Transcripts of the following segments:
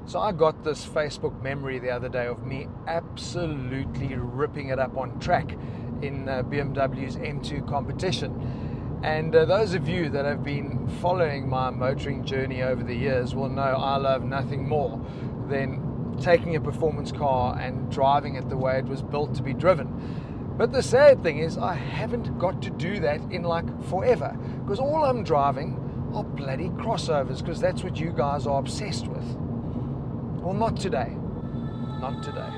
So I got this Facebook memory the other day of me absolutely ripping it up on track in BMW's M2 competition. And those of you that have been following my motoring journey over the years will know I love nothing more than taking a performance car and driving it the way it was built to be driven. But the sad thing is I haven't got to do that in like forever, because all I'm driving are bloody crossovers, because that's what you guys are obsessed with. Well, not today. Not today.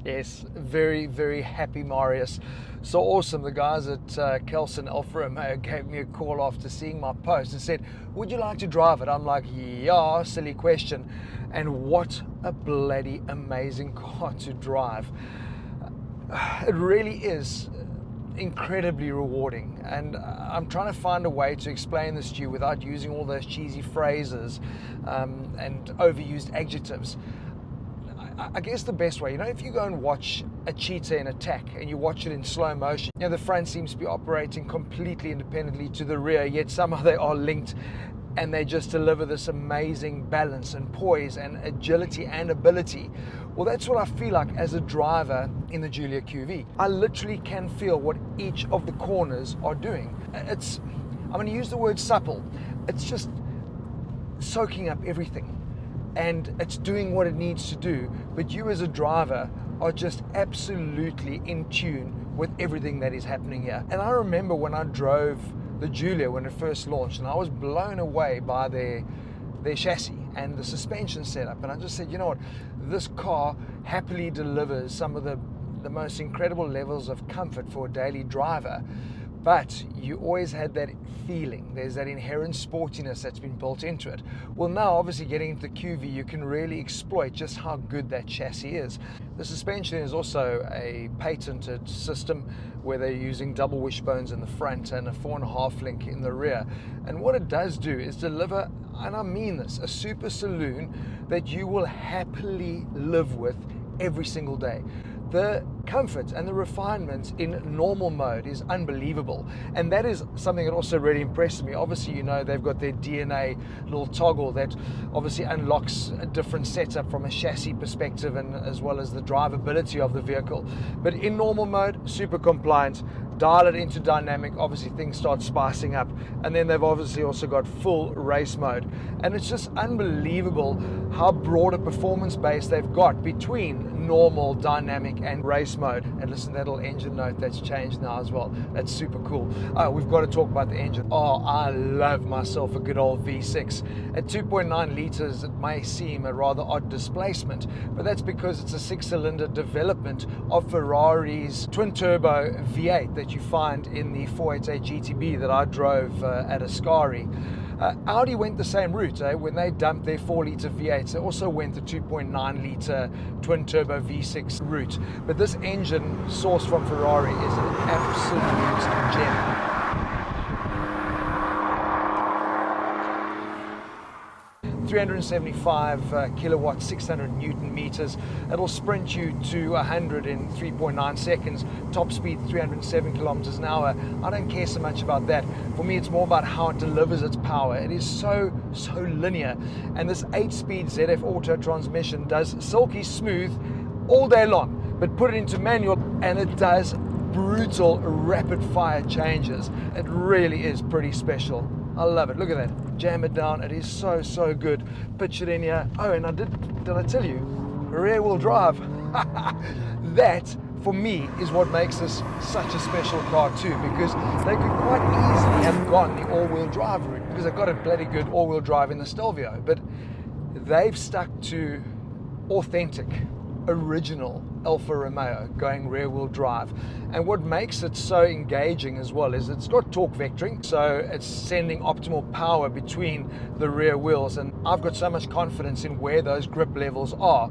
Yes, very, very happy, Marius. So awesome. The guys at Kelson Alfa Romeo gave me a call after seeing my post and said, would you like to drive it? I'm like, yeah, silly question. And what a bloody amazing car to drive. It really is incredibly rewarding, and I'm trying to find a way to explain this to you without using all those cheesy phrases and overused adjectives. I guess the best way, if you go and watch a cheetah in attack and you watch it in slow motion, the front seems to be operating completely independently to the rear, yet somehow they are linked, and they just deliver this amazing balance and poise and agility and ability. Well, that's what I feel like as a driver in the Giulia QV. I literally can feel what each of the corners are doing. I'm going to use the word supple. It's just soaking up everything, and it's doing what it needs to do, but you as a driver are just absolutely in tune with everything that is happening here. And I remember when I drove the Giulia when it first launched, and I was blown away by their chassis and the suspension setup, and I just said, you know what, this car happily delivers some of the most incredible levels of comfort for a daily driver. But you always had that feeling, there's that inherent sportiness that's been built into it. Well, now obviously getting into the QV, you can really exploit just how good that chassis is. The suspension is also a patented system where they're using double wishbones in the front and a 4.5 link in the rear. And what it does do is deliver, and I mean this, a super saloon that you will happily live with every single day. The comfort and the refinement in normal mode is unbelievable, and that is something that also really impresses me. Obviously, they've got their DNA little toggle that obviously unlocks a different setup from a chassis perspective, and as well as the drivability of the vehicle. But in normal mode, super compliant. Dial it into dynamic, obviously things start spicing up, and then they've obviously also got full race mode, and it's just unbelievable how broad a performance base they've got between normal, dynamic and race mode. And listen, that little engine note that's changed now as well, that's super cool. We've got to talk about the engine. I love myself a good old V6. At 2.9 litres, it may seem a rather odd displacement, but that's because it's a 6-cylinder development of Ferrari's twin-turbo V8 that you find in the 488 GTB that I drove at Ascari. Audi went the same route. When they dumped their 4-litre V8s, they also went the 2.9-litre twin-turbo V6 route. But this engine sourced from Ferrari is an absolute gem. 375 kilowatts, 600 Newton meters. It'll sprint you to 100 in 3.9 seconds. Top speed 307 kilometers an hour. I don't care so much about that. For me, it's more about how it delivers its power. It is so linear. And this 8-speed ZF auto transmission does silky smooth all day long. But put it into manual and it does brutal rapid fire changes. It really is pretty special. I love it. Look at that. jam it down. It is so good. Pitch it in here. Oh, and did I tell you, rear wheel drive. That for me is what makes this such a special car too, because they could quite easily have gone the all-wheel drive route, because they've got a bloody good all-wheel drive in the Stelvio, but they've stuck to authentic, original Alfa Romeo going rear-wheel drive. And what makes it so engaging as well is it's got torque vectoring, so it's sending optimal power between the rear wheels, and I've got so much confidence in where those grip levels are.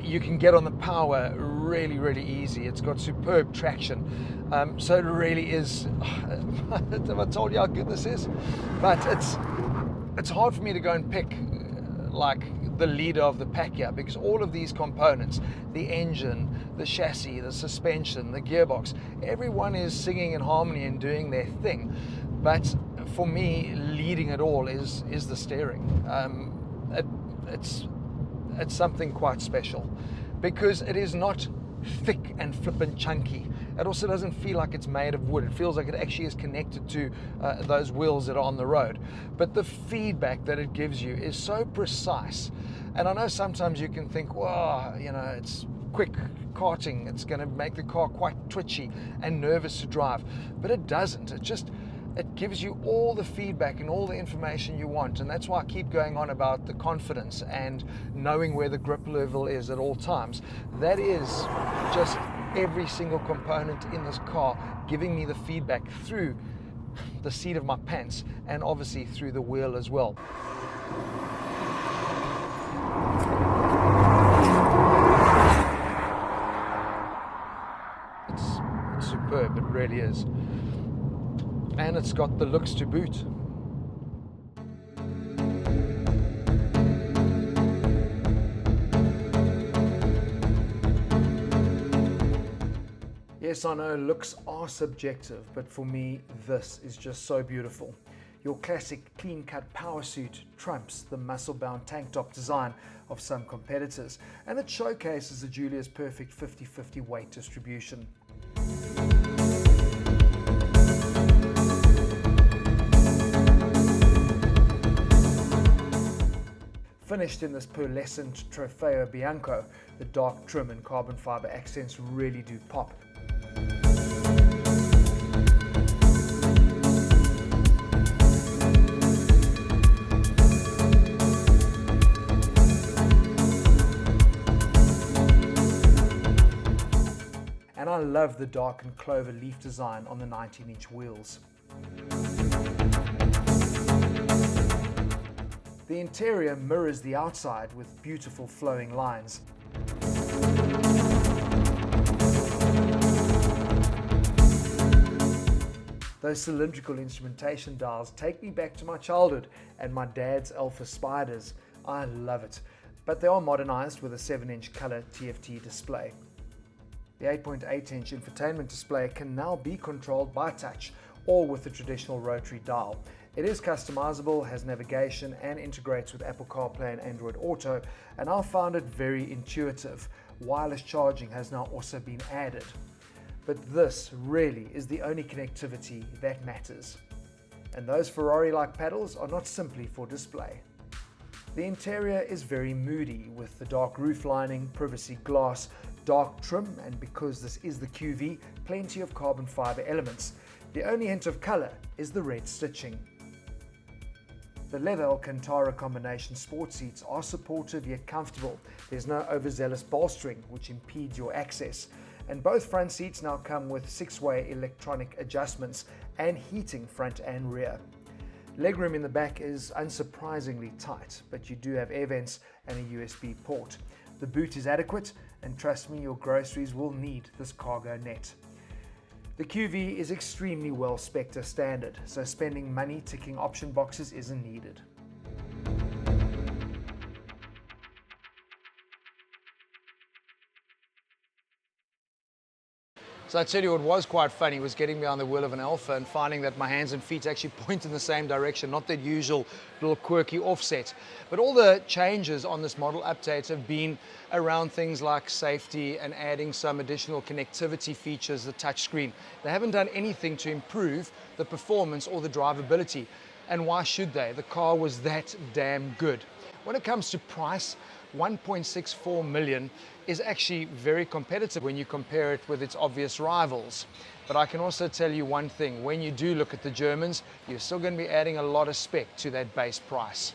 You can get on the power really easy. It's got superb traction, so it really is have I told you how good this is? But it's hard for me to go and pick like the leader of the pack here, because all of these components, the engine, the chassis, the suspension, the gearbox, everyone is singing in harmony and doing their thing. But for me, leading it all is the steering. It's something quite special, because it is not thick and flippin' chunky. It also doesn't feel like it's made of wood. It feels like it actually is connected to those wheels that are on the road. But the feedback that it gives you is so precise. And I know sometimes you can think, well, you know, it's quick karting, it's going to make the car quite twitchy and nervous to drive. But it doesn't. It gives you all the feedback and all the information you want. And that's why I keep going on about the confidence and knowing where the grip level is at all times. That is just every single component in this car giving me the feedback through the seat of my pants and obviously through the wheel as well. It's superb, it really is. And it's got the looks to boot. Yes, I know looks are subjective, but for me, this is just so beautiful. Your classic clean-cut power suit trumps the muscle-bound tank top design of some competitors, and it showcases the Giulia's perfect 50-50 weight distribution. Finished in this pearlescent Trofeo Bianco, the dark trim and carbon fiber accents really do pop. And I love the darkened clover leaf design on the 19-inch wheels. The interior mirrors the outside with beautiful flowing lines. Those cylindrical instrumentation dials take me back to my childhood and my dad's Alfa Spiders. I love it. But they are modernized with a 7-inch color TFT display. The 8.8-inch infotainment display can now be controlled by touch or with the traditional rotary dial. It is customizable, has navigation, and integrates with Apple CarPlay and Android Auto, and I found it very intuitive. Wireless charging has now also been added. But this really is the only connectivity that matters. And those Ferrari-like pedals are not simply for display. The interior is very moody, with the dark roof lining, privacy glass, dark trim, and because this is the QV, plenty of carbon fiber elements. The only hint of color is the red stitching. The leather Alcantara combination sport seats are supportive yet comfortable. There's no overzealous bolstering which impedes your access. And both front seats now come with 6-way electronic adjustments and heating front and rear. Legroom in the back is unsurprisingly tight, but you do have air vents and a USB port. The boot is adequate, and trust me, your groceries will need this cargo net. The QV is extremely well spec'd as standard, so spending money ticking option boxes isn't needed. So I tell you what was quite funny was getting behind the wheel of an Alfa and finding that my hands and feet actually point in the same direction, not that usual little quirky offset. But all the changes on this model update have been around things like safety and adding some additional connectivity features, the touchscreen. They haven't done anything to improve the performance or the drivability. And why should they? The car was that damn good. When it comes to price, 1.64 million is actually very competitive when you compare it with its obvious rivals. But I can also tell you one thing, when you do look at the Germans, you're still going to be adding a lot of spec to that base price.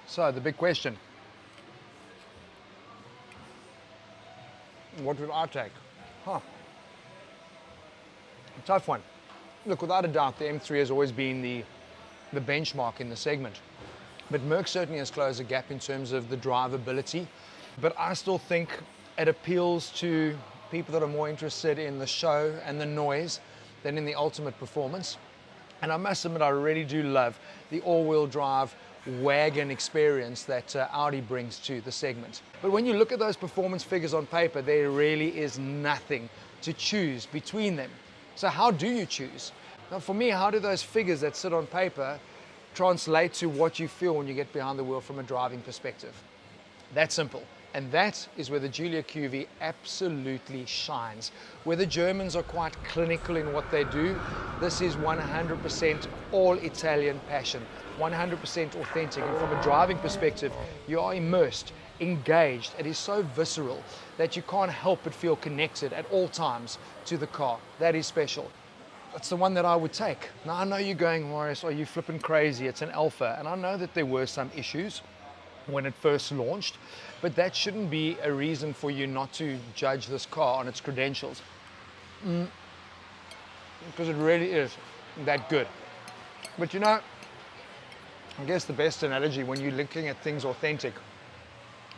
So the big question, what would I take? A tough one. Look, without a doubt, the M3 has always been the benchmark in the segment. But Merc certainly has closed the gap in terms of the drivability. But I still think it appeals to people that are more interested in the show and the noise than in the ultimate performance. And I must admit, I really do love the all-wheel drive wagon experience that Audi brings to the segment. But when you look at those performance figures on paper, there really is nothing to choose between them. So how do you choose? Now for me, how do those figures that sit on paper translate to what you feel when you get behind the wheel from a driving perspective? That's simple. And that is where the Giulia QV absolutely shines. Where the Germans are quite clinical in what they do, this is 100% all Italian passion, 100% authentic. And from a driving perspective, you are immersed, engaged. It is so visceral that you can't help but feel connected at all times to the car. That is special. It's the one that I would take. Now I know you're going, Morris, are you flipping crazy? It's an Alfa. And I know that there were some issues when it first launched, but that shouldn't be a reason for you not to judge this car on its credentials. Because it really is that good. But you know, I guess the best analogy when you're looking at things authentic,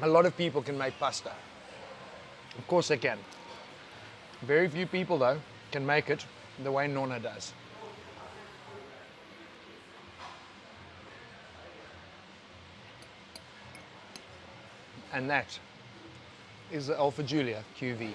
a lot of people can make pasta. Of course they can. Very few people though can make it the way Nonna does. And that is the Alfa Giulia QV.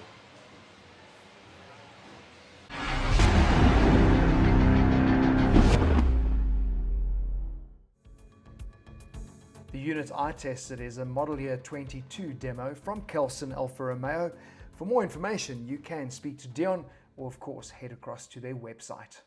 The unit I tested is a model year 22 demo from Kelson Alfa Romeo. For more information, you can speak to Dion or of course head across to their website.